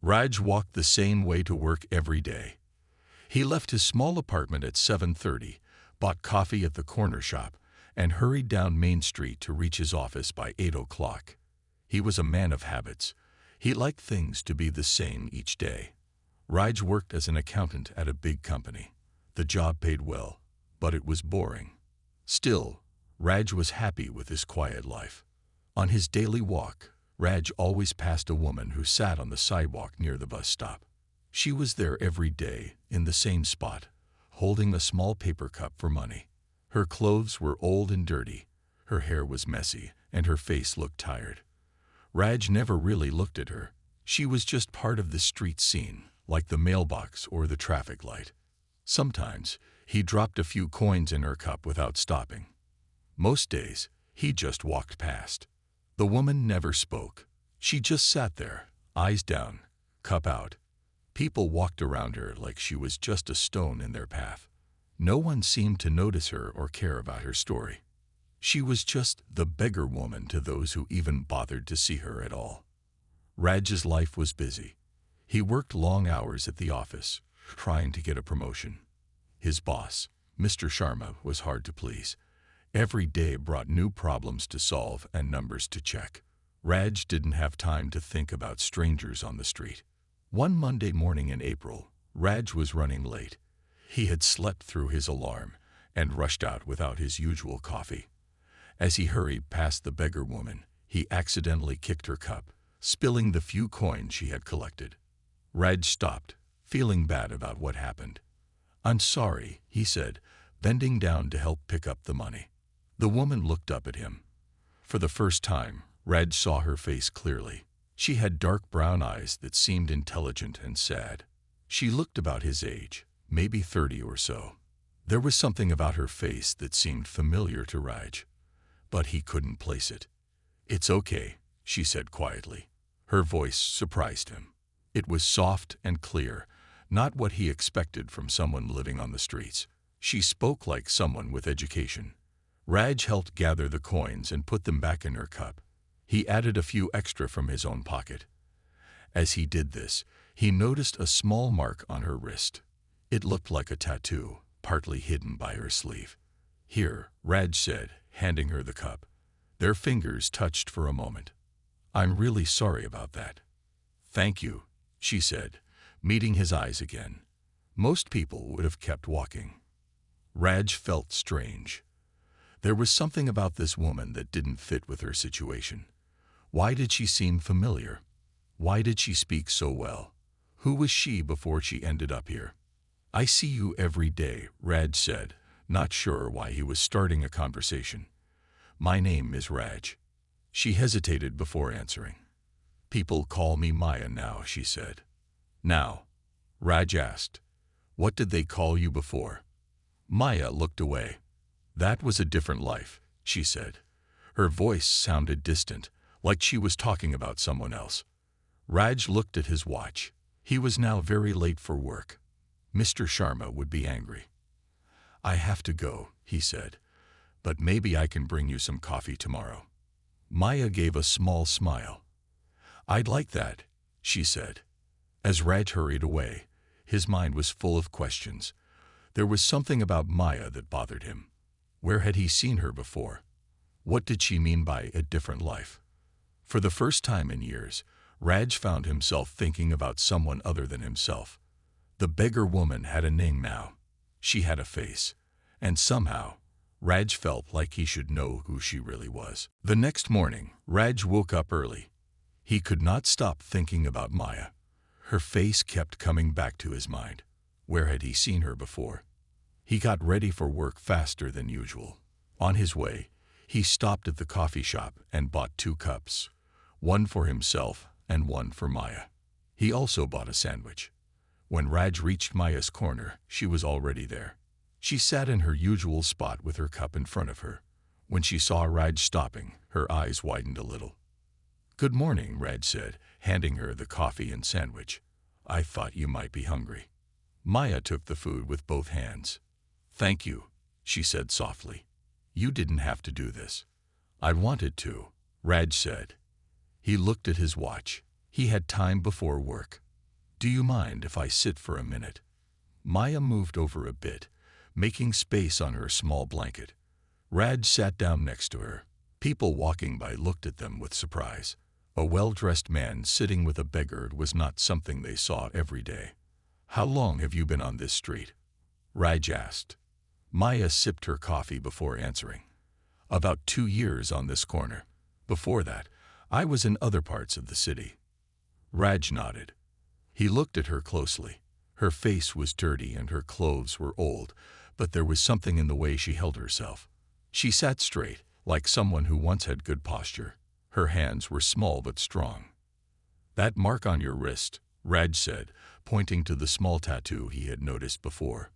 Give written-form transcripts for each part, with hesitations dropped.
Raj walked the same way to work every day. He left his small apartment at 7:30, bought coffee at the corner shop, and hurried down Main Street to reach his office by 8 o'clock. He was a man of habits. He liked things to be the same each day. Raj worked as an accountant at a big company. The job paid well, but it was boring. Still, Raj was happy with his quiet life. On his daily walk, Raj always passed a woman who sat on the sidewalk near the bus stop. She was there every day, in the same spot, holding a small paper cup for money. Her clothes were old and dirty, her hair was messy, and her face looked tired. Raj never really looked at her. She was just part of the street scene, like the mailbox or the traffic light. Sometimes, he dropped a few coins in her cup without stopping. Most days, he just walked past. The woman never spoke. She just sat there, eyes down, cup out. People walked around her like she was just a stone in their path. No one seemed to notice her or care about her story. She was just the beggar woman to those who even bothered to see her at all. Raj's life was busy. He worked long hours at the office, trying to get a promotion. His boss, Mr. Sharma, was hard to please. Every day brought new problems to solve and numbers to check. Raj didn't have time to think about strangers on the street. One Monday morning in April, Raj was running late. He had slept through his alarm and rushed out without his usual coffee. As he hurried past the beggar woman, he accidentally kicked her cup, spilling the few coins she had collected. Raj stopped, feeling bad about what happened. "I'm sorry," he said, bending down to help pick up the money. The woman looked up at him. For the first time, Raj saw her face clearly. She had dark brown eyes that seemed intelligent and sad. She looked about his age, maybe 30 or so. There was something about her face that seemed familiar to Raj, but he couldn't place it. "It's okay," she said quietly. Her voice surprised him. It was soft and clear, not what he expected from someone living on the streets. She spoke like someone with education. Raj helped gather the coins and put them back in her cup. He added a few extra from his own pocket. As he did this, he noticed a small mark on her wrist. It looked like a tattoo, partly hidden by her sleeve. "Here," Raj said, handing her the cup. Their fingers touched for a moment. "I'm really sorry about that." "Thank you," she said, meeting his eyes again. Most people would have kept walking. Raj felt strange. There was something about this woman that didn't fit with her situation. Why did she seem familiar? Why did she speak so well? Who was she before she ended up here? "I see you every day," Raj said, not sure why he was starting a conversation. "My name is Raj." She hesitated before answering. "People call me Maya now," she said. "Now?" Raj asked. "What did they call you before?" Maya looked away. "That was a different life," she said. Her voice sounded distant, like she was talking about someone else. Raj looked at his watch. He was now very late for work. Mr. Sharma would be angry. "I have to go," he said, "but maybe I can bring you some coffee tomorrow." Maya gave a small smile. "I'd like that," she said. As Raj hurried away, his mind was full of questions. There was something about Maya that bothered him. Where had he seen her before? What did she mean by a different life? For the first time in years, Raj found himself thinking about someone other than himself. The beggar woman had a name now. She had a face. And somehow, Raj felt like he should know who she really was. The next morning, Raj woke up early. He could not stop thinking about Maya. Her face kept coming back to his mind. Where had he seen her before? He got ready for work faster than usual. On his way, he stopped at the coffee shop and bought 2 cups, one for himself and one for Maya. He also bought a sandwich. When Raj reached Maya's corner, she was already there. She sat in her usual spot with her cup in front of her. When she saw Raj stopping, her eyes widened a little. "Good morning," Raj said, handing her the coffee and sandwich. "I thought you might be hungry." Maya took the food with both hands. "Thank you," she said softly. "You didn't have to do this." "I wanted to," Raj said. He looked at his watch. He had time before work. "Do you mind if I sit for a minute?" Maya moved over a bit, making space on her small blanket. Raj sat down next to her. People walking by looked at them with surprise. A well-dressed man sitting with a beggar was not something they saw every day. "How long have you been on this street?" Raj asked. Maya sipped her coffee before answering. "About 2 years on this corner. Before that, I was in other parts of the city." Raj nodded. He looked at her closely. Her face was dirty and her clothes were old, but there was something in the way she held herself. She sat straight, like someone who once had good posture. Her hands were small but strong. "That mark on your wrist," Raj said, pointing to the small tattoo he had noticed before.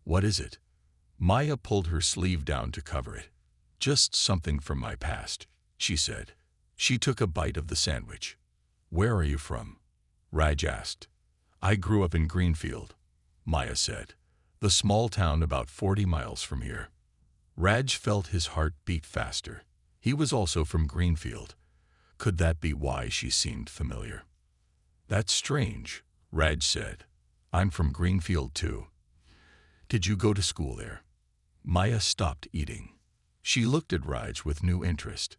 "What is it?" Maya pulled her sleeve down to cover it. "Just something from my past," she said. She took a bite of the sandwich. "Where are you from?" Raj asked. "I grew up in Greenfield," Maya said. "The small town about 40 miles from here." Raj felt his heart beat faster. He was also from Greenfield. Could that be why she seemed familiar? "That's strange," Raj said. "I'm from Greenfield too." "Did you go to school there?" Maya stopped eating. She looked at Raj with new interest.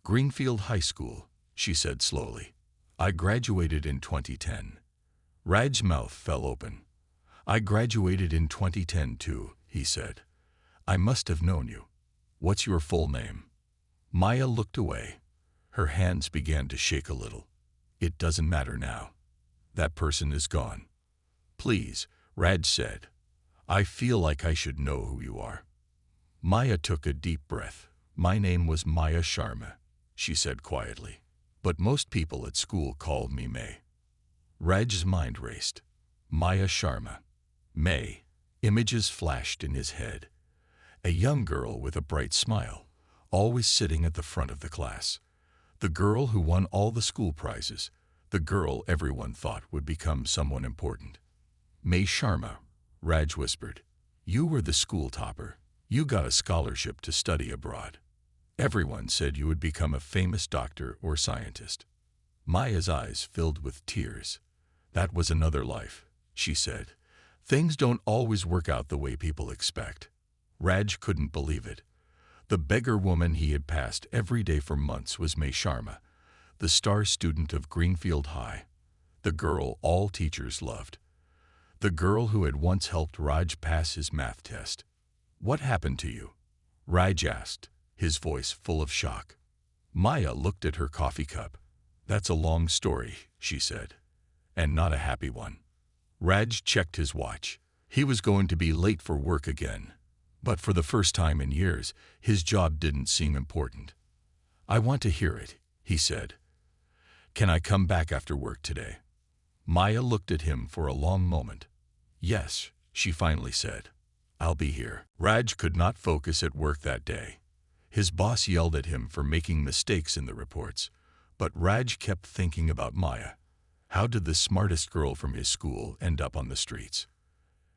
"Greenfield High School," she said slowly. "I graduated in 2010. Raj's mouth fell open. "I graduated in 2010 too," he said. "I must have known you. What's your full name?" Maya looked away. Her hands began to shake a little. "It doesn't matter now. That person is gone." "Please," Raj said. "I feel like I should know who you are." Maya took a deep breath. "My name was Maya Sharma," she said quietly. "But most people at school called me May." Raj's mind raced. Maya Sharma. May. Images flashed in his head. A young girl with a bright smile, always sitting at the front of the class. The girl who won all the school prizes. The girl everyone thought would become someone important. "May Sharma," Raj whispered. "You were the school topper. You got a scholarship to study abroad. Everyone said you would become a famous doctor or scientist." Maya's eyes filled with tears. "That was another life," she said. "Things don't always work out the way people expect." Raj couldn't believe it. The beggar woman he had passed every day for months was May Sharma, the star student of Greenfield High. The girl all teachers loved. The girl who had once helped Raj pass his math test. "What happened to you?" Raj asked, his voice full of shock. Maya looked at her coffee cup. "That's a long story," she said. "And not a happy one." Raj checked his watch. He was going to be late for work again. But for the first time in years, his job didn't seem important. "I want to hear it," he said. "Can I come back after work today?" Maya looked at him for a long moment. "Yes," she finally said. "I'll be here." Raj could not focus at work that day. His boss yelled at him for making mistakes in the reports. But Raj kept thinking about Maya. How did the smartest girl from his school end up on the streets?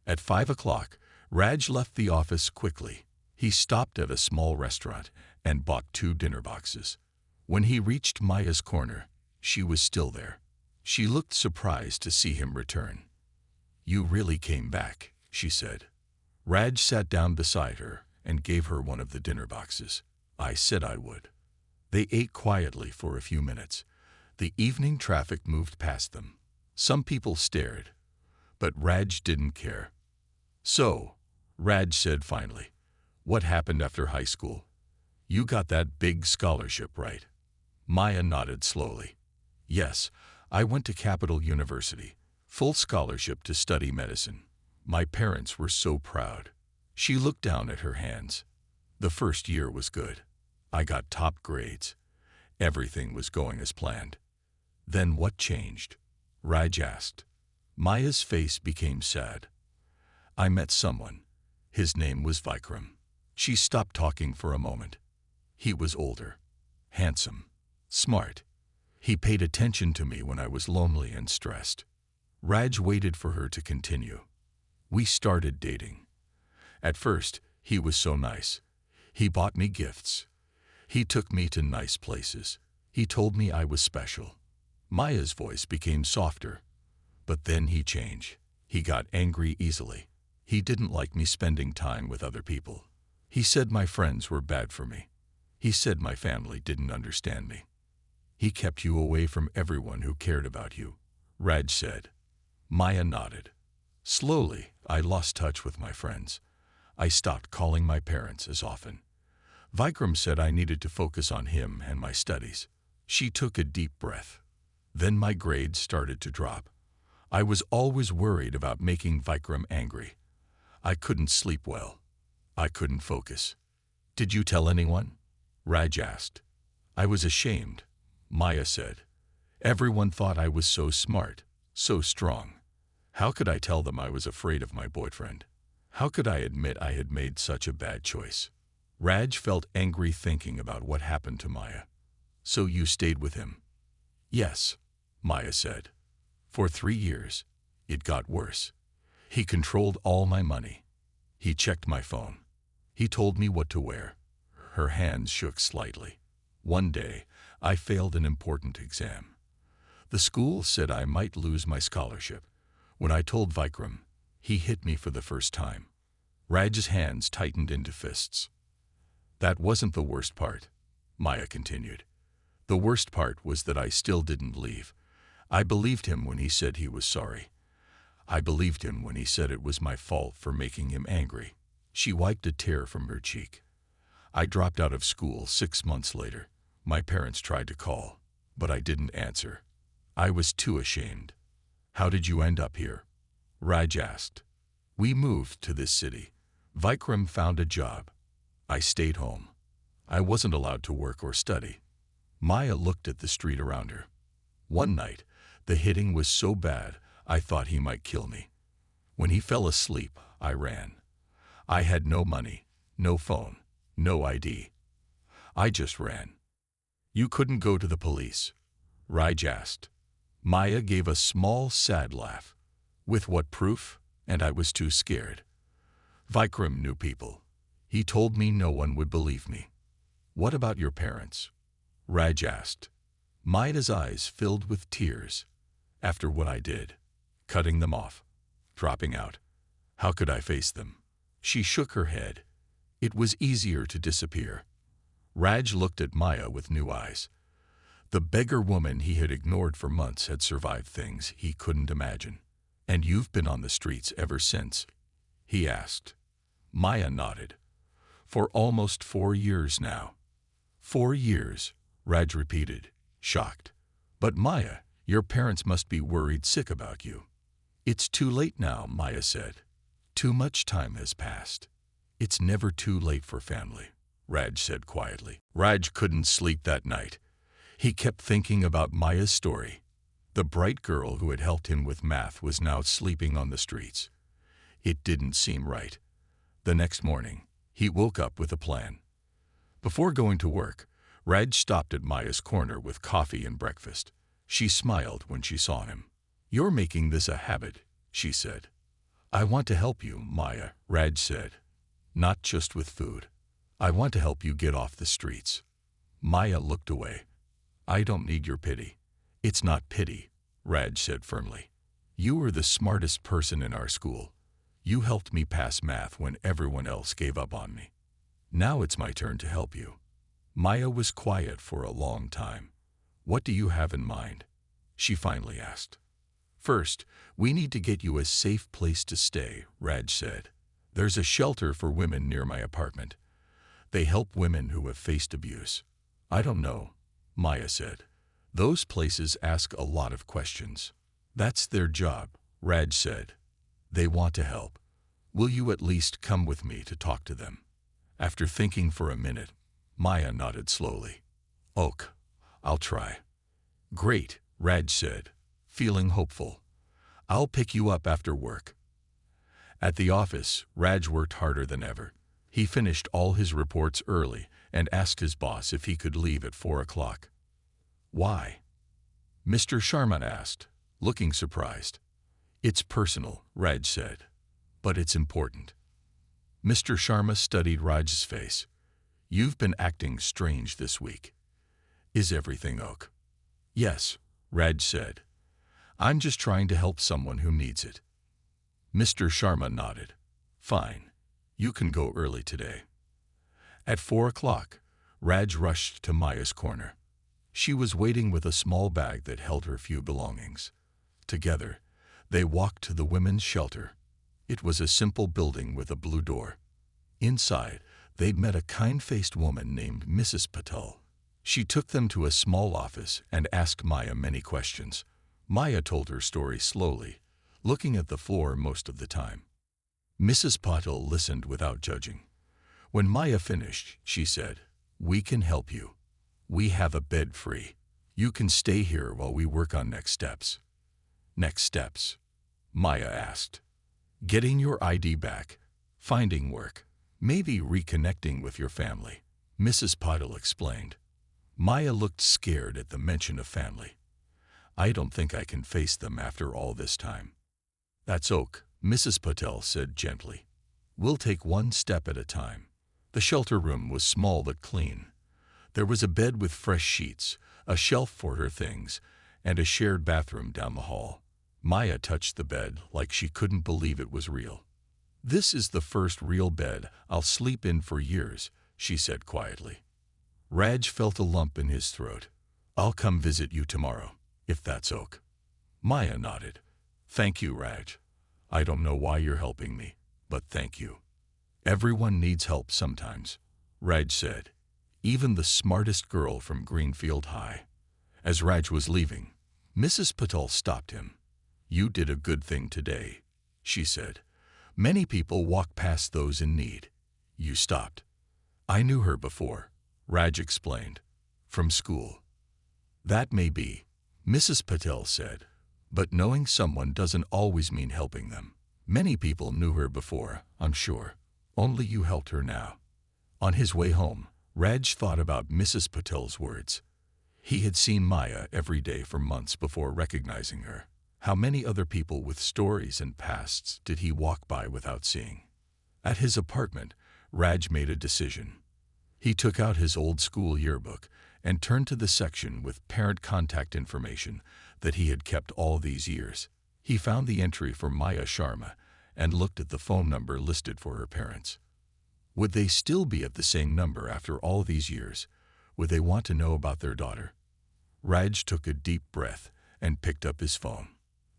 At 5 o'clock, Raj left the office quickly. He stopped at a small restaurant and bought 2 dinner boxes. When he reached Maya's corner, she was still there. She looked surprised to see him return. "You really came back," she said. Raj sat down beside her and gave her one of the dinner boxes. "I said I would." They ate quietly for a few minutes. The evening traffic moved past them. Some people stared, but Raj didn't care. "So," Raj said finally, "what happened after high school? You got that big scholarship, right?" Maya nodded slowly. "Yes, I went to Capital University, full scholarship to study medicine. My parents were so proud." She looked down at her hands. "The first year was good. I got top grades. Everything was going as planned." "Then what changed?" Raj asked. Maya's face became sad. "I met someone. His name was Vikram." She stopped talking for a moment. "He was older, handsome, smart. He paid attention to me when I was lonely and stressed." Raj waited for her to continue. "We started dating. At first, he was so nice. He bought me gifts. He took me to nice places. He told me I was special." Maya's voice became softer. But then he changed. He got angry easily. He didn't like me spending time with other people. He said my friends were bad for me. He said my family didn't understand me. He kept you away from everyone who cared about you, Raj said. Maya nodded. Slowly, I lost touch with my friends. I stopped calling my parents as often. Vikram said I needed to focus on him and my studies. She took a deep breath. Then my grades started to drop. I was always worried about making Vikram angry. I couldn't sleep well. I couldn't focus. Did you tell anyone? Raj asked. I was ashamed, Maya said. Everyone thought I was so smart, so strong. How could I tell them I was afraid of my boyfriend? How could I admit I had made such a bad choice? Raj felt angry thinking about what happened to Maya. So you stayed with him? Yes, Maya said. For 3 years. It got worse. He controlled all my money. He checked my phone. He told me what to wear. Her hands shook slightly. One day, I failed an important exam. The school said I might lose my scholarship. When I told Vikram, he hit me for the first time. Raj's hands tightened into fists. That wasn't the worst part, Maya continued. The worst part was that I still didn't leave. I believed him when he said he was sorry. I believed him when he said it was my fault for making him angry. She wiped a tear from her cheek. I dropped out of school 6 months later. My parents tried to call, but I didn't answer. I was too ashamed. How did you end up here? Raj asked. We moved to this city. Vikram found a job. I stayed home. I wasn't allowed to work or study. Maya looked at the street around her. One night, the hitting was so bad, I thought he might kill me. When he fell asleep, I ran. I had no money, no phone, no ID. I just ran. You couldn't go to the police? Raj asked. Maya gave a small, sad laugh. With what proof? And I was too scared. Vikram knew people. He told me no one would believe me. What about your parents? Raj asked. Maya's eyes filled with tears. After what I did, cutting them off, dropping out, how could I face them? She shook her head. It was easier to disappear. Raj looked at Maya with new eyes. The beggar woman he had ignored for months had survived things he couldn't imagine. And you've been on the streets ever since? He asked. Maya nodded. For almost 4 years now. 4 years, Raj repeated, shocked. But Maya, your parents must be worried sick about you. It's too late now, Maya said. Too much time has passed. It's never too late for family, Raj said quietly. Raj couldn't sleep that night. He kept thinking about Maya's story. The bright girl who had helped him with math was now sleeping on the streets. It didn't seem right. The next morning, he woke up with a plan. Before going to work, Raj stopped at Maya's corner with coffee and breakfast. She smiled when she saw him. You're making this a habit, she said. I want to help you, Maya, Raj said. Not just with food. I want to help you get off the streets. Maya looked away. I don't need your pity. It's not pity, Raj said firmly. You were the smartest person in our school. You helped me pass math when everyone else gave up on me. Now it's my turn to help you. Maya was quiet for a long time. What do you have in mind? She finally asked. First, we need to get you a safe place to stay, Raj said. There's a shelter for women near my apartment. They help women who have faced abuse. I don't know, Maya said. Those places ask a lot of questions. That's their job, Raj said. They want to help. Will you at least come with me to talk to them? After thinking for a minute, Maya nodded slowly. Okay, I'll try. Great, Raj said, feeling hopeful. I'll pick you up after work. At the office, Raj worked harder than ever. He finished all his reports early and asked his boss if he could leave at 4 o'clock. Why? Mr. Sharma asked, looking surprised. It's personal, Raj said, but it's important. Mr. Sharma studied Raj's face. You've been acting strange this week. Is everything okay? Yes, Raj said. I'm just trying to help someone who needs it. Mr. Sharma nodded. Fine. You can go early today. At 4 o'clock, Raj rushed to Maya's corner. She was waiting with a small bag that held her few belongings. Together, they walked to the women's shelter. It was a simple building with a blue door. Inside, they'd met a kind-faced woman named Mrs. Patel. She took them to a small office and asked Maya many questions. Maya told her story slowly, looking at the floor most of the time. Mrs. Patel listened without judging. When Maya finished, she said, "We can help you. We have a bed free. You can stay here while we work on next steps." Next steps? Maya asked. Getting your ID back, finding work, maybe reconnecting with your family, Mrs. Patel explained. Maya looked scared at the mention of family. I don't think I can face them after all this time. That's okay, Mrs. Patel said gently. We'll take one step at a time. The shelter room was small but clean. There was a bed with fresh sheets, a shelf for her things, and a shared bathroom down the hall. Maya touched the bed like she couldn't believe it was real. This is the first real bed I'll sleep in for years, she said quietly. Raj felt a lump in his throat. I'll come visit you tomorrow, if that's okay. Maya nodded. Thank you, Raj. I don't know why you're helping me, but thank you. Everyone needs help sometimes, Raj said. Even the smartest girl from Greenfield High. As Raj was leaving, Mrs. Patel stopped him. You did a good thing today, she said. Many people walk past those in need. You stopped. I knew her before, Raj explained. From school. That may be, Mrs. Patel said, but knowing someone doesn't always mean helping them. Many people knew her before, I'm sure. Only you helped her now. On his way home, Raj thought about Mrs. Patel's words. He had seen Maya every day for months before recognizing her. How many other people with stories and pasts did he walk by without seeing? At his apartment, Raj made a decision. He took out his old school yearbook and turned to the section with parent contact information that he had kept all these years. He found the entry for Maya Sharma and looked at the phone number listed for her parents. Would they still be at the same number after all these years? Would they want to know about their daughter? Raj took a deep breath and picked up his phone.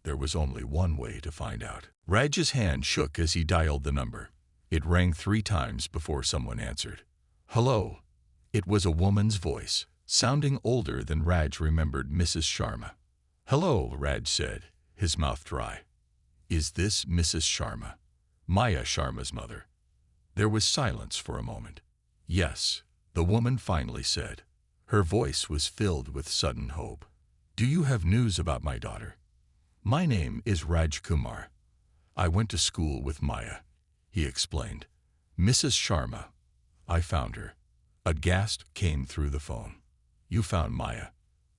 There was only one way to find out. Raj's hand shook as he dialed the number. It rang 3 times before someone answered. Hello. It was a woman's voice, sounding older than Raj remembered Mrs. Sharma. Hello, Raj said, his mouth dry. Is this Mrs. Sharma? Maya Sharma's mother. There was silence for a moment. Yes, the woman finally said. Her voice was filled with sudden hope. Do you have news about my daughter? My name is Raj Kumar. I went to school with Maya, he explained. Mrs. Sharma. I found her. A gasp came through the phone. You found Maya.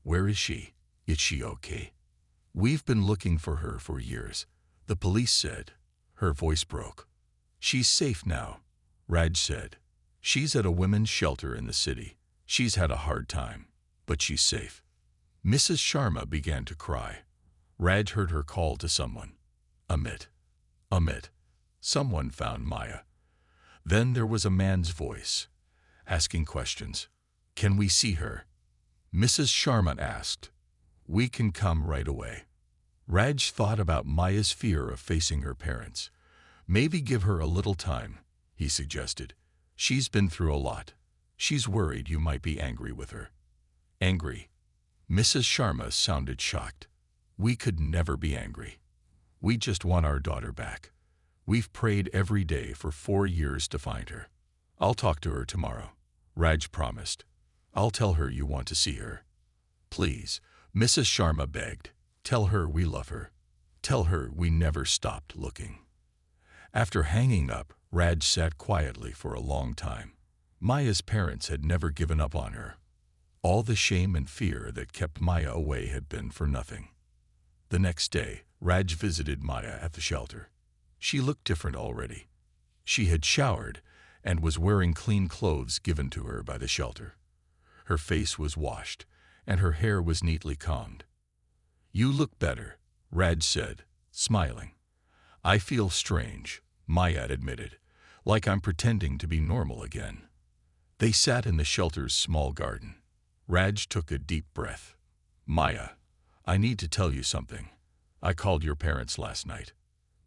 Where is she? Is she okay? We've been looking for her for years, the police said. Her voice broke. She's safe now, Raj said. She's at a women's shelter in the city. She's had a hard time, but she's safe. Mrs. Sharma began to cry. Raj heard her call to someone. Amit. Amit. Someone found Maya. Then there was a man's voice, asking questions. Can we see her? Mrs. Sharma asked. We can come right away. Raj thought about Maya's fear of facing her parents. Maybe give her a little time, he suggested. She's been through a lot. She's worried you might be angry with her. Angry? Mrs. Sharma sounded shocked. We could never be angry. We just want our daughter back. We've prayed every day for 4 years to find her. I'll talk to her tomorrow, Raj promised. I'll tell her you want to see her. Please, Mrs. Sharma begged. Tell her we love her. Tell her we never stopped looking. After hanging up, Raj sat quietly for a long time. Maya's parents had never given up on her. All the shame and fear that kept Maya away had been for nothing. The next day, Raj visited Maya at the shelter. She looked different already. She had showered and was wearing clean clothes given to her by the shelter. Her face was washed, and her hair was neatly combed. You look better, Raj said, smiling. I feel strange, Maya admitted, like I'm pretending to be normal again. They sat in the shelter's small garden. Raj took a deep breath. Maya, I need to tell you something. I called your parents last night.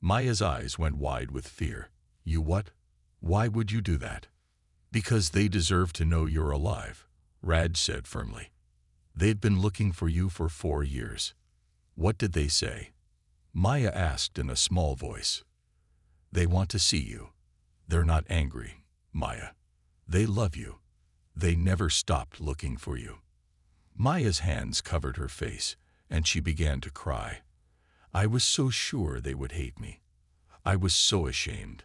Maya's eyes went wide with fear. You what? Why would you do that? Because they deserve to know you're alive, Raj said firmly. They'd been looking for you for 4 years. What did they say? Maya asked in a small voice. They want to see you. They're not angry, Maya. They love you. They never stopped looking for you. Maya's hands covered her face, and she began to cry. I was so sure they would hate me. I was so ashamed.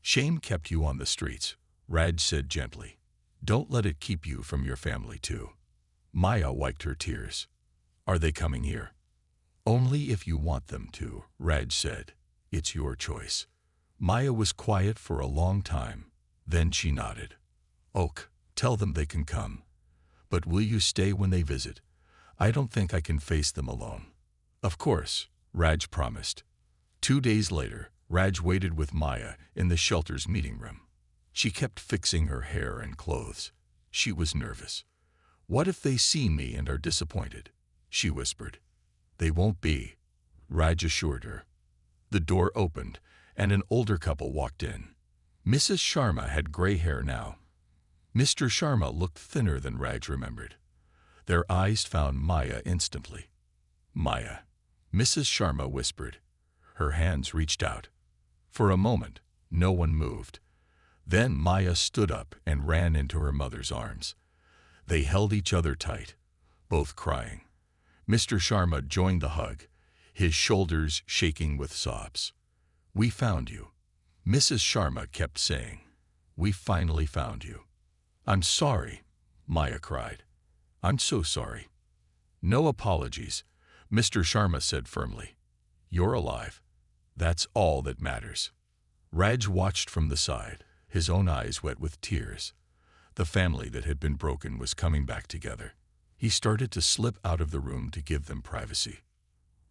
Shame kept you on the streets, Raj said gently. Don't let it keep you from your family too. Maya wiped her tears. Are they coming here? Only if you want them to, Raj said. It's your choice. Maya was quiet for a long time. Then she nodded. Oak, tell them they can come. But will you stay when they visit? I don't think I can face them alone. Of course, Raj promised. 2 days later, Raj waited with Maya in the shelter's meeting room. She kept fixing her hair and clothes. She was nervous. What if they see me and are disappointed? She whispered. They won't be, Raj assured her. The door opened, and an older couple walked in. Mrs. Sharma had gray hair now. Mr. Sharma looked thinner than Raj remembered. Their eyes found Maya instantly. Maya, Mrs. Sharma whispered. Her hands reached out. For a moment, no one moved. Then Maya stood up and ran into her mother's arms. They held each other tight, both crying. Mr. Sharma joined the hug, his shoulders shaking with sobs. We found you, Mrs. Sharma kept saying. We finally found you. I'm sorry, Maya cried. I'm so sorry. No apologies, Mr. Sharma said firmly. You're alive. That's all that matters. Raj watched from the side, his own eyes wet with tears. The family that had been broken was coming back together. He started to slip out of the room to give them privacy.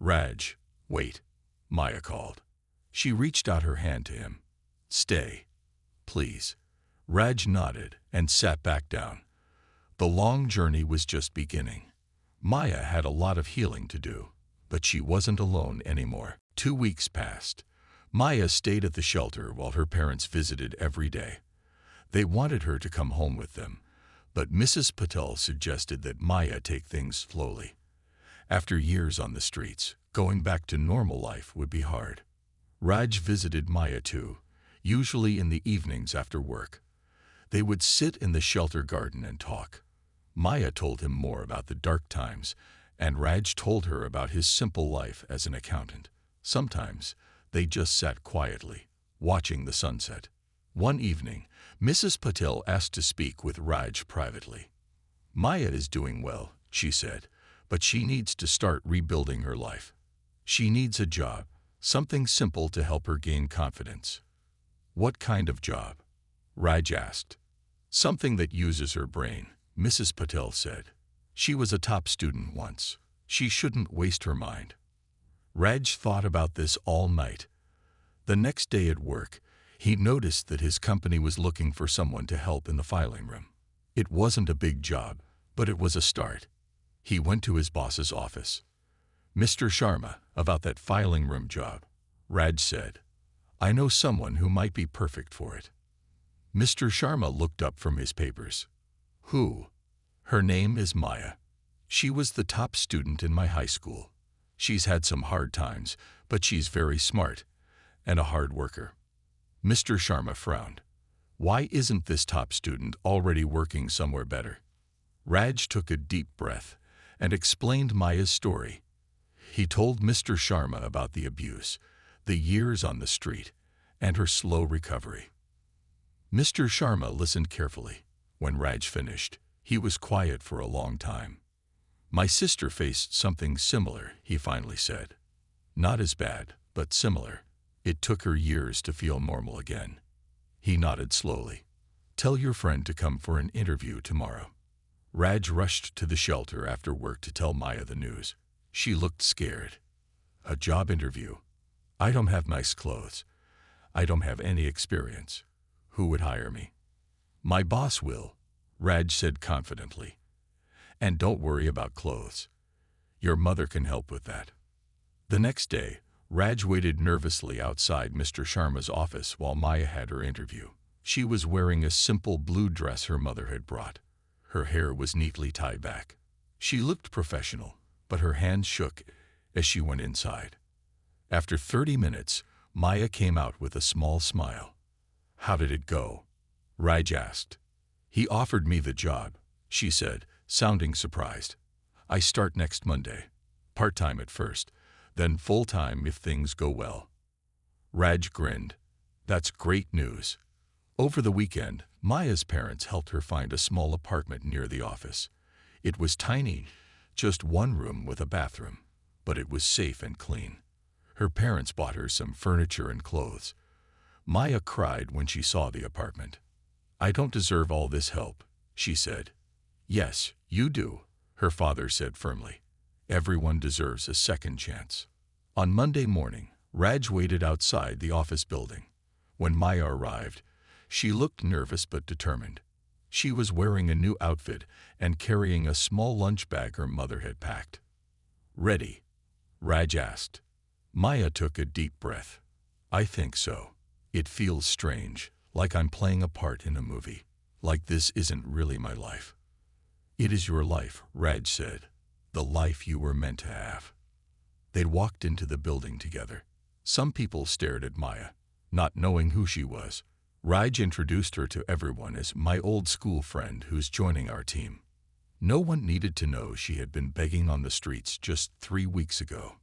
Raj, wait, Maya called. She reached out her hand to him. Stay, please. Raj nodded and sat back down. The long journey was just beginning. Maya had a lot of healing to do, but she wasn't alone anymore. 2 weeks passed. Maya stayed at the shelter while her parents visited every day. They wanted her to come home with them, but Mrs. Patel suggested that Maya take things slowly. After years on the streets, going back to normal life would be hard. Raj visited Maya too, usually in the evenings after work. They would sit in the shelter garden and talk. Maya told him more about the dark times, and Raj told her about his simple life as an accountant. Sometimes they just sat quietly, watching the sunset. One evening, Mrs. Patel asked to speak with Raj privately. Maya is doing well, she said, but she needs to start rebuilding her life. She needs a job, something simple to help her gain confidence. What kind of job? Raj asked. Something that uses her brain, Mrs. Patel said. She was a top student once. She shouldn't waste her mind. Raj thought about this all night. The next day at work, he noticed that his company was looking for someone to help in the filing room. It wasn't a big job, but it was a start. He went to his boss's office. Mr. Sharma, about that filing room job, Raj said. I know someone who might be perfect for it. Mr. Sharma looked up from his papers. Who? Her name is Maya. She was the top student in my high school. She's had some hard times, but she's very smart and a hard worker. Mr. Sharma frowned. Why isn't this top student already working somewhere better? Raj took a deep breath and explained Maya's story. He told Mr. Sharma about the abuse, the years on the street, and her slow recovery. Mr. Sharma listened carefully. When Raj finished, he was quiet for a long time. My sister faced something similar, he finally said. Not as bad, but similar. It took her years to feel normal again. He nodded slowly. Tell your friend to come for an interview tomorrow. Raj rushed to the shelter after work to tell Maya the news. She looked scared. A job interview. I don't have nice clothes. I don't have any experience. Who would hire me? My boss will, Raj said confidently. And don't worry about clothes. Your mother can help with that. The next day, Raj waited nervously outside Mr. Sharma's office while Maya had her interview. She was wearing a simple blue dress her mother had brought. Her hair was neatly tied back. She looked professional, but her hands shook as she went inside. After 30 minutes, Maya came out with a small smile. How did it go? Raj asked. He offered me the job, she said, sounding surprised. I start next Monday. Part-time at first, then full-time if things go well. Raj grinned. That's great news. Over the weekend, Maya's parents helped her find a small apartment near the office. It was tiny, just one room with a bathroom, but it was safe and clean. Her parents bought her some furniture and clothes. Maya cried when she saw the apartment. I don't deserve all this help, she said. Yes, you do, her father said firmly. Everyone deserves a second chance. On Monday morning, Raj waited outside the office building. When Maya arrived, she looked nervous but determined. She was wearing a new outfit and carrying a small lunch bag her mother had packed. Ready? Raj asked. Maya took a deep breath. I think so. It feels strange, like I'm playing a part in a movie, like this isn't really my life. It is your life, Raj said, the life you were meant to have. They walked into the building together. Some people stared at Maya, not knowing who she was. Raj introduced her to everyone as my old school friend who's joining our team. No one needed to know she had been begging on the streets just 3 weeks ago.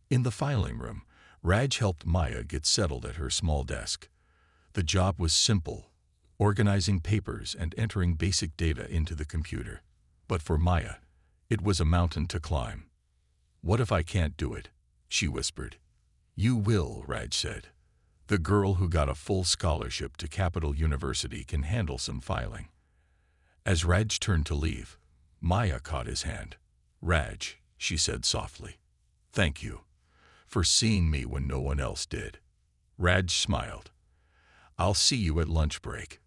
In the filing room, Raj helped Maya get settled at her small desk. The job was simple, organizing papers and entering basic data into the computer. But for Maya, it was a mountain to climb. What if I can't do it? She whispered. You will, Raj said. The girl who got a full scholarship to Capital University can handle some filing. As Raj turned to leave, Maya caught his hand. Raj, she said softly. Thank you for seeing me when no one else did. Raj smiled. I'll see you at lunch break.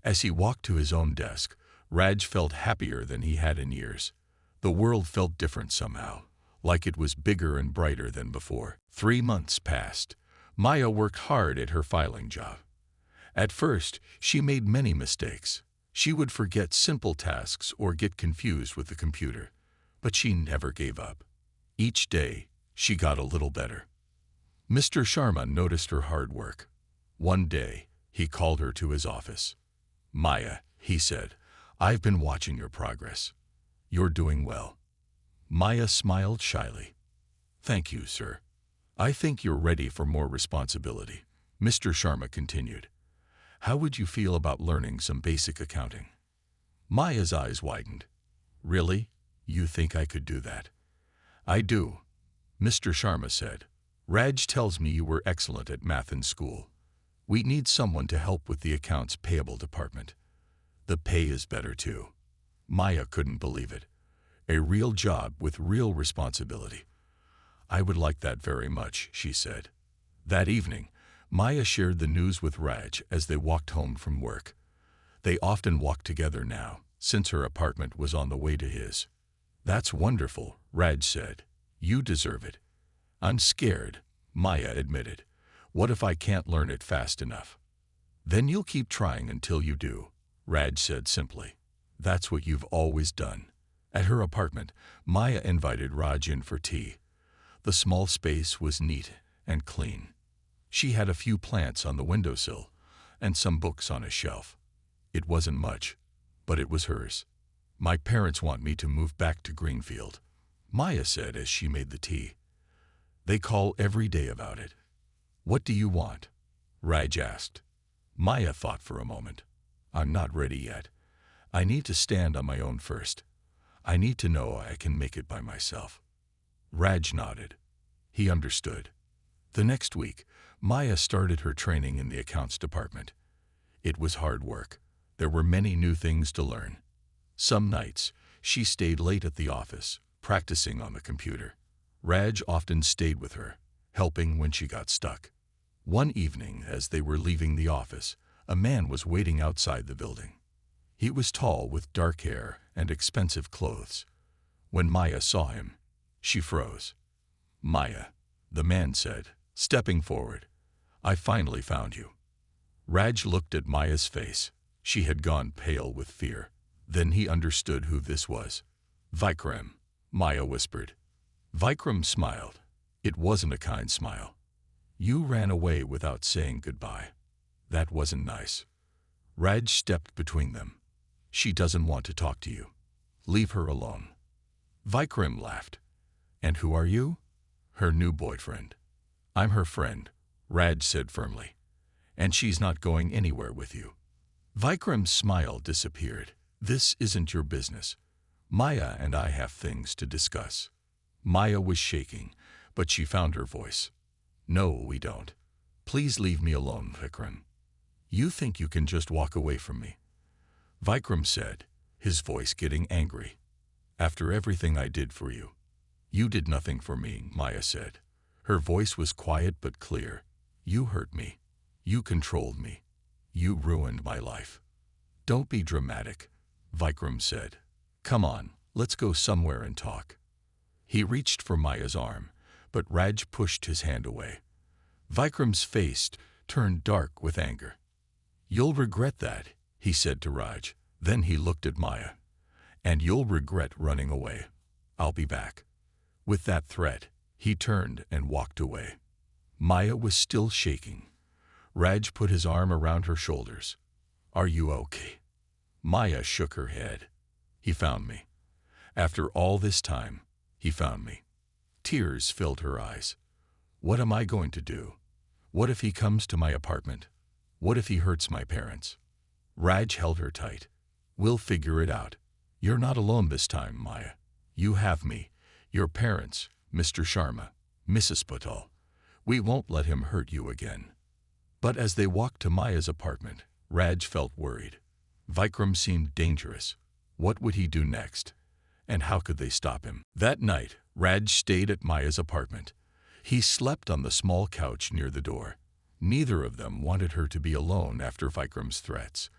As he walked to his own desk, Raj felt happier than he had in years. The world felt different somehow, like it was bigger and brighter than before. 3 months passed. Maya worked hard at her filing job. At first, she made many mistakes. She would forget simple tasks or get confused with the computer. But she never gave up. Each day, she got a little better. Mr. Sharma noticed her hard work. One day, he called her to his office. Maya, he said, I've been watching your progress. You're doing well. Maya smiled shyly. Thank you, sir. I think you're ready for more responsibility. Mr. Sharma continued. How would you feel about learning some basic accounting? Maya's eyes widened. Really? You think I could do that? I do, Mr. Sharma said. Raj tells me you were excellent at math in school. We need someone to help with the accounts payable department. The pay is better too. Maya couldn't believe it. A real job with real responsibility. I would like that very much, she said. That evening, Maya shared the news with Raj as they walked home from work. They often walked together now, since her apartment was on the way to his. That's wonderful, Raj said. You deserve it. I'm scared, Maya admitted. What if I can't learn it fast enough? Then you'll keep trying until you do, Raj said simply. That's what you've always done. At her apartment, Maya invited Raj in for tea. The small space was neat and clean. She had a few plants on the windowsill and some books on a shelf. It wasn't much, but it was hers. My parents want me to move back to Greenfield, Maya said as she made the tea. They call every day about it. What do you want? Raj asked. Maya thought for a moment. I'm not ready yet. I need to stand on my own first. I need to know I can make it by myself. Raj nodded. He understood. The next week, Maya started her training in the accounts department. It was hard work. There were many new things to learn. Some nights, she stayed late at the office, practicing on the computer. Raj often stayed with her, helping when she got stuck. One evening, as they were leaving the office, a man was waiting outside the building. He was tall with dark hair and expensive clothes. When Maya saw him, she froze. "Maya," the man said, stepping forward, "I finally found you." Raj looked at Maya's face. She had gone pale with fear. Then he understood who this was. "Vikram," Maya whispered. Vikram smiled. It wasn't a kind smile. "You ran away without saying goodbye. That wasn't nice." Raj stepped between them. "She doesn't want to talk to you. Leave her alone." Vikram laughed. "And who are you?" "Her new boyfriend." "I'm her friend," Raj said firmly. "And she's not going anywhere with you." Vikram's smile disappeared. "This isn't your business. Maya and I have things to discuss." Maya was shaking, but she found her voice. "No, we don't. Please leave me alone, Vikram. You think you can just walk away from me?" Vikram said, his voice getting angry. "After everything I did for you." "You did nothing for me," Maya said. Her voice was quiet but clear. "You hurt me. You controlled me. You ruined my life." "Don't be dramatic," Vikram said. "Come on, let's go somewhere and talk." He reached for Maya's arm, but Raj pushed his hand away. Vikram's face turned dark with anger. "You'll regret that," he said to Raj. Then he looked at Maya. "And you'll regret running away. I'll be back." With that threat, he turned and walked away. Maya was still shaking. Raj put his arm around her shoulders. "Are you okay?" Maya shook her head. "He found me. After all this time, he found me." Tears filled her eyes. "What am I going to do? What if he comes to my apartment? What if he hurts my parents?" Raj held her tight. "We'll figure it out. You're not alone this time, Maya. You have me, your parents, Mr. Sharma, Mrs. Patel. We won't let him hurt you again." But as they walked to Maya's apartment, Raj felt worried. Vikram seemed dangerous. What would he do next? And how could they stop him? That night, Raj stayed at Maya's apartment. He slept on the small couch near the door. Neither of them wanted her to be alone after Vikram's threats.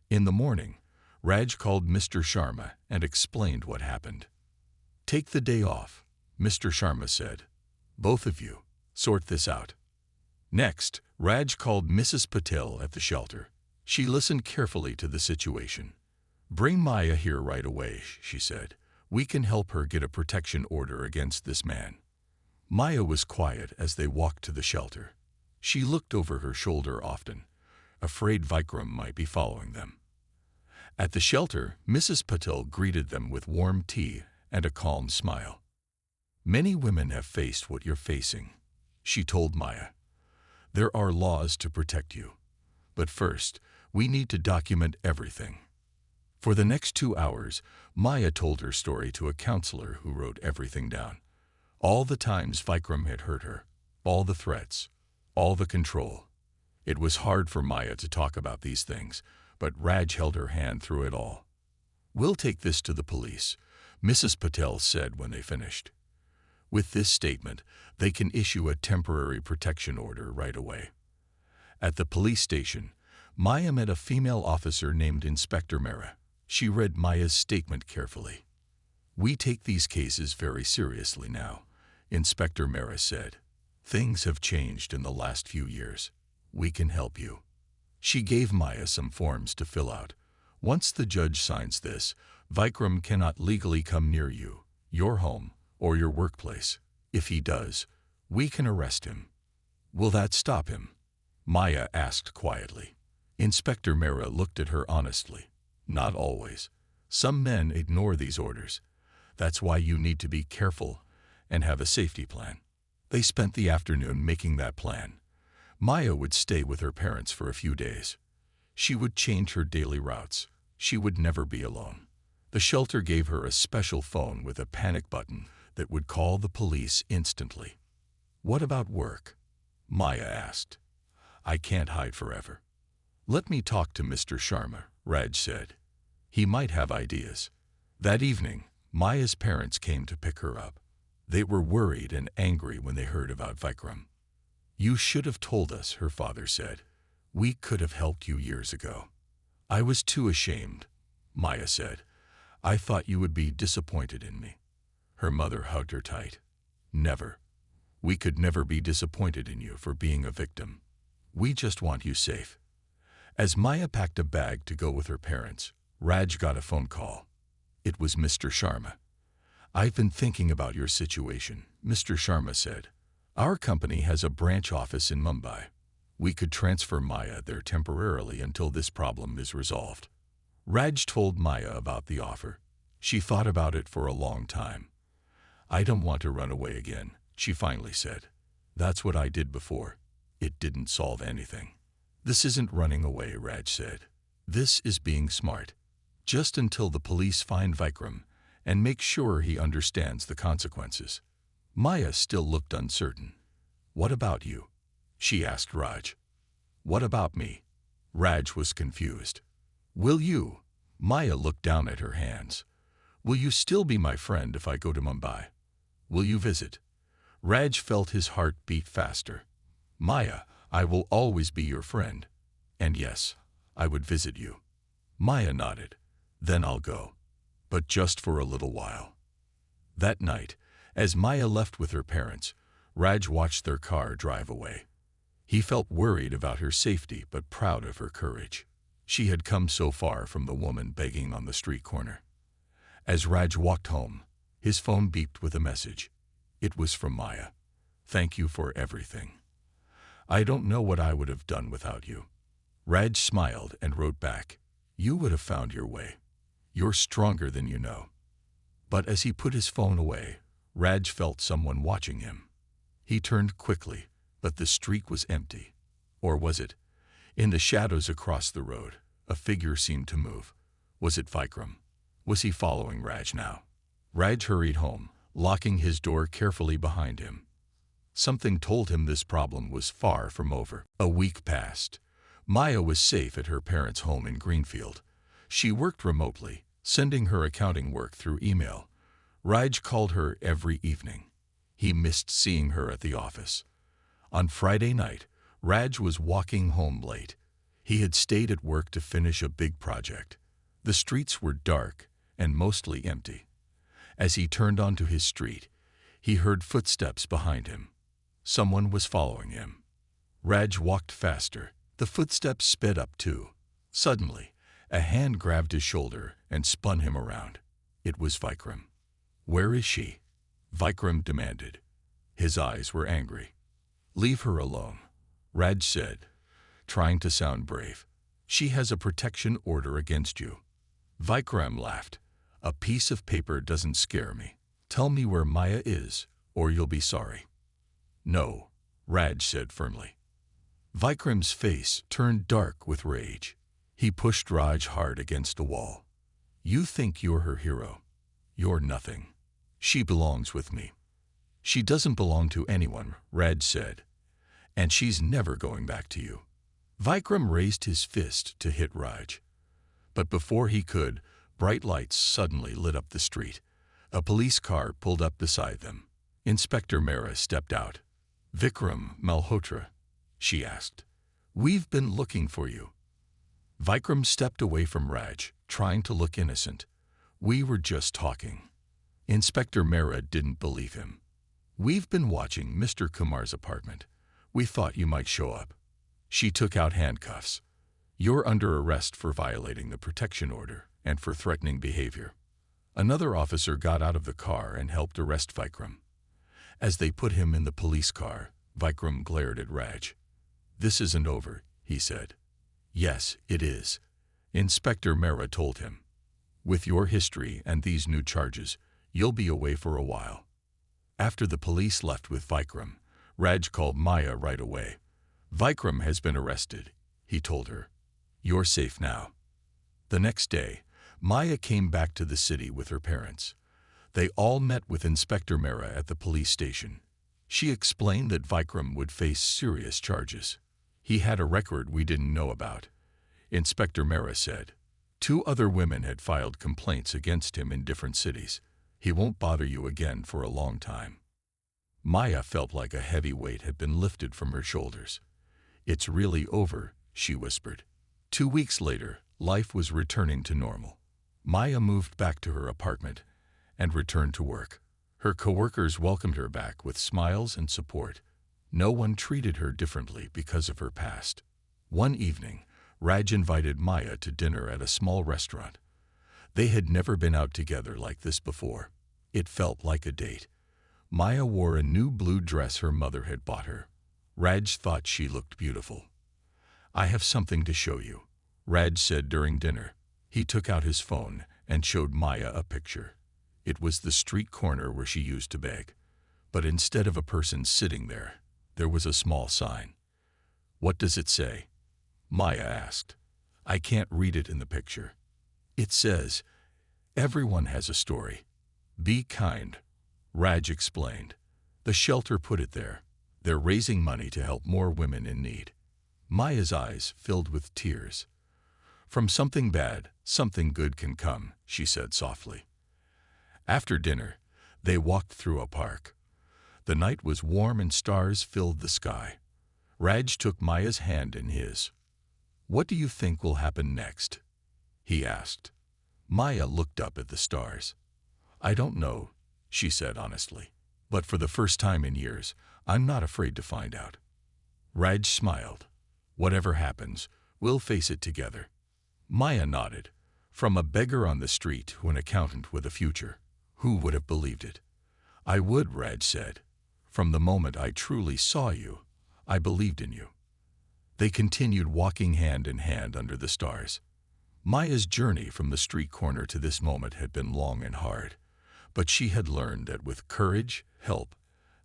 In the morning, Raj called Mr. Sharma and explained what happened. "Take the day off," Mr. Sharma said. "Both of you, sort this out." Next, Raj called Mrs. Patel at the shelter. She listened carefully to the situation. "Bring Maya here right away," she said. "We can help her get a protection order against this man." Maya was quiet as they walked to the shelter. She looked over her shoulder often, afraid Vikram might be following them. At the shelter, Mrs. Patel greeted them with warm tea and a calm smile. "Many women have faced what you're facing," she told Maya. "There are laws to protect you. But first, we need to document everything." For the next 2 hours, Maya told her story to a counselor who wrote everything down. All the times Vikram had hurt her, all the threats, all the control. It was hard for Maya to talk about these things, but Raj held her hand through it all. "We'll take this to the police," Mrs. Patel said when they finished. With this statement, they can issue a temporary protection order right away. At the police station, Maya met a female officer named Inspector Mehra. She read Maya's statement carefully. "We take these cases very seriously now," Inspector Mehra said. "Things have changed in the last few years. We can help you." She gave Maya some forms to fill out. "Once the judge signs this, Vikram cannot legally come near you, your home, or your workplace. If he does, we can arrest him." "Will that stop him?" Maya asked quietly. Inspector Mehra looked at her honestly. "Not always. Some men ignore these orders. That's why you need to be careful and have a safety plan." They spent the afternoon making that plan. Maya would stay with her parents for a few days. She would change her daily routes. She would never be alone. The shelter gave her a special phone with a panic button that would call the police instantly. "What about work?" Maya asked. "I can't hide forever." "Let me talk to Mr. Sharma," Raj said. "He might have ideas." That evening, Maya's parents came to pick her up. They were worried and angry when they heard about Vikram. "You should have told us," her father said. "We could have helped you years ago." "I was too ashamed," Maya said. "I thought you would be disappointed in me." Her mother hugged her tight. "Never. We could never be disappointed in you for being a victim. We just want you safe." As Maya packed a bag to go with her parents, Raj got a phone call. It was Mr. Sharma. "I've been thinking about your situation," Mr. Sharma said. "Our company has a branch office in Mumbai. We could transfer Maya there temporarily until this problem is resolved." Raj told Maya about the offer. She thought about it for a long time. "I don't want to run away again," she finally said. "That's what I did before. It didn't solve anything." "This isn't running away," Raj said. "This is being smart. Just until the police find Vikram and make sure he understands the consequences." Maya still looked uncertain. "What about you?" she asked Raj. "What about me?" Raj was confused. "Will you?" Maya looked down at her hands. "Will you still be my friend if I go to Mumbai? Will you visit?" Raj felt his heart beat faster. "Maya, I will always be your friend. And yes, I would visit you." Maya nodded. "Then I'll go. But just for a little while." That night, as Maya left with her parents, Raj watched their car drive away. He felt worried about her safety but proud of her courage. She had come so far from the woman begging on the street corner. As Raj walked home, his phone beeped with a message. It was from Maya. "Thank you for everything. I don't know what I would have done without you." Raj smiled and wrote back, "You would have found your way. You're stronger than you know." But as he put his phone away, Raj felt someone watching him. He turned quickly, but the street was empty. Or was it? In the shadows across the road, a figure seemed to move. Was it Vikram? Was he following Raj now? Raj hurried home, locking his door carefully behind him. Something told him this problem was far from over. A week passed. Maya was safe at her parents' home in Greenfield. She worked remotely, sending her accounting work through email. Raj called her every evening. He missed seeing her at the office. On Friday night, Raj was walking home late. He had stayed at work to finish a big project. The streets were dark and mostly empty. As he turned onto his street, he heard footsteps behind him. Someone was following him. Raj walked faster. The footsteps sped up too. Suddenly, a hand grabbed his shoulder and spun him around. It was Vikram. "Where is she?" Vikram demanded. His eyes were angry. "Leave her alone," Raj said, trying to sound brave. "She has a protection order against you." Vikram laughed. "A piece of paper doesn't scare me. Tell me where Maya is, or you'll be sorry." "No," Raj said firmly. Vikram's face turned dark with rage. He pushed Raj hard against the wall. "You think you're her hero. You're nothing. She belongs with me." "She doesn't belong to anyone," Raj said. "And she's never going back to you." Vikram raised his fist to hit Raj. But before he could, bright lights suddenly lit up the street. A police car pulled up beside them. Inspector Mehra stepped out. "Vikram Malhotra?" she asked. "We've been looking for you." Vikram stepped away from Raj, trying to look innocent. "We were just talking." Inspector Mehra didn't believe him. "We've been watching Mr. Kumar's apartment. We thought you might show up." She took out handcuffs. "You're under arrest for violating the protection order and for threatening behavior." Another officer got out of the car and helped arrest Vikram. As they put him in the police car, Vikram glared at Raj. "This isn't over," he said. "Yes, it is," Inspector Mehra told him. "With your history and these new charges, you'll be away for a while." After the police left with Vikram, Raj called Maya right away. "Vikram has been arrested," he told her. "You're safe now." The next day, Maya came back to the city with her parents. They all met with Inspector Mehra at the police station. She explained that Vikram would face serious charges. "He had a record we didn't know about," Inspector Mehra said. "2 other women had filed complaints against him in different cities. He won't bother you again for a long time." Maya felt like a heavy weight had been lifted from her shoulders. "It's really over," she whispered. 2 weeks later, life was returning to normal. Maya moved back to her apartment and returned to work. Her coworkers welcomed her back with smiles and support. No one treated her differently because of her past. One evening, Raj invited Maya to dinner at a small restaurant. They had never been out together like this before. It felt like a date. Maya wore a new blue dress her mother had bought her. Raj thought she looked beautiful. "I have something to show you," Raj said during dinner. He took out his phone and showed Maya a picture. It was the street corner where she used to beg. But instead of a person sitting there was a small sign. "What does it say?" Maya asked. "I can't read it in the picture." "It says, 'Everyone has a story. Be kind,'" Raj explained. "The shelter put it there. They're raising money to help more women in need." Maya's eyes filled with tears. "From something bad, something good can come," she said softly. After dinner, they walked through a park. The night was warm and stars filled the sky. Raj took Maya's hand in his. "What do you think will happen next?" he asked. Maya looked up at the stars. "I don't know," she said honestly. "But for the first time in years, I'm not afraid to find out." Raj smiled. "Whatever happens, we'll face it together." Maya nodded. From a beggar on the street to an accountant with a future. Who would have believed it? "I would," Raj said. "From the moment I truly saw you, I believed in you." They continued walking hand in hand under the stars. Maya's journey from the street corner to this moment had been long and hard, but she had learned that with courage, help,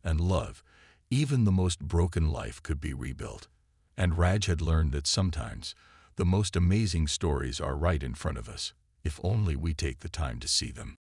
and love, even the most broken life could be rebuilt. And Raj had learned that sometimes the most amazing stories are right in front of us, if only we take the time to see them.